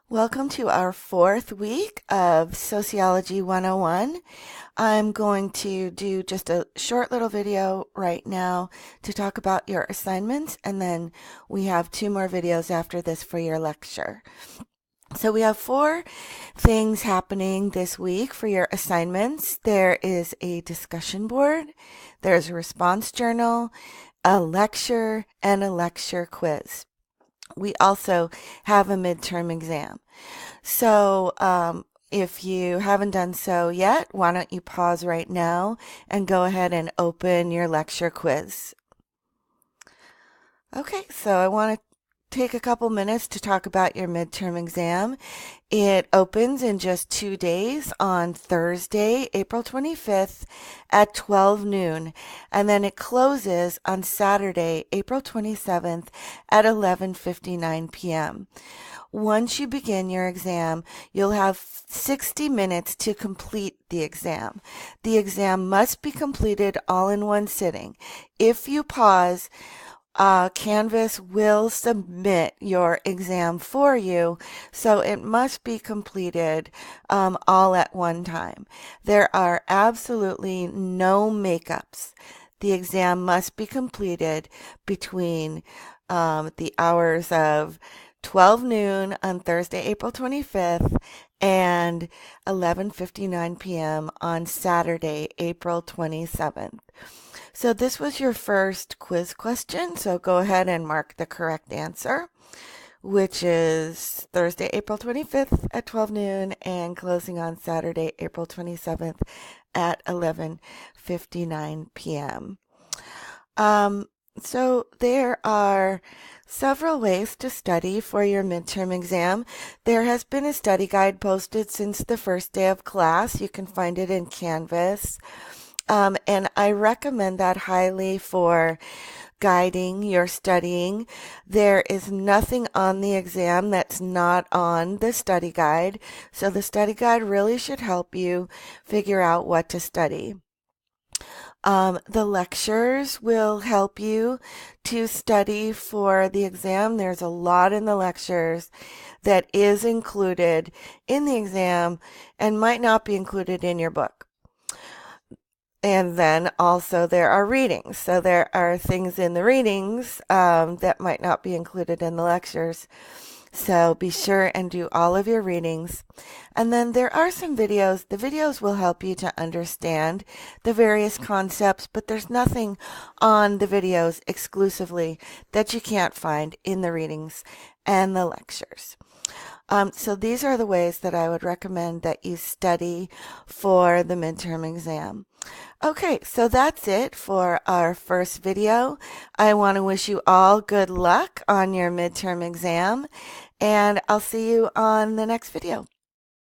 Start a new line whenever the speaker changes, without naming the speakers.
Welcome to our fourth week of Sociology 101. I'm going to do just a short little video right now to talk about your assignments, and then we have two more videos after this for your lecture. So we have four things happening this week for your assignments. There is a discussion board, there's a response journal, a lecture, and a lecture quiz. We also have a midterm exam. So, if you haven't done so yet, why don't you pause right now and go ahead and open your lecture quiz. Okay, so I want to take a couple minutes to talk about your midterm exam. It opens in just 2 days on Thursday, April 25th at 12 noon, and then it closes on Saturday, April 27th at 11:59 p.m. Once you begin your exam, you'll have 60 minutes to complete the exam. The exam must be completed all in one sitting. If you pause, Canvas will submit your exam for you, so it must be completed all at one time. There are absolutely no makeups. The exam must be completed between the hours of 12 noon on Thursday, April 25th and 11:59 p.m. on Saturday, April 27th. So this was your first quiz question, so go ahead and mark the correct answer, which is Thursday, April 25th at 12 noon and closing on Saturday, April 27th at 11:59 p.m. So there are several ways to study for your midterm exam. There has been a study guide posted since the first day of class. You can find it in Canvas. And I recommend that highly for guiding your studying. There is nothing on the exam that's not on the study guide. So the study guide really should help you figure out what to study. The lectures will help you to study for the exam. There's a lot in the lectures that is included in the exam and might not be included in your book. And then also there are readings. So there are things in the readings that might not be included in the lectures. So be sure and do all of your readings. And then there are some videos. The videos will help you to understand the various concepts, but there's nothing on the videos exclusively that you can't find in the readings and the lectures. So these are the ways that I would recommend that you study for the midterm exam. Okay, so that's it for our first video. I want to wish you all good luck on your midterm exam, and I'll see you on the next video.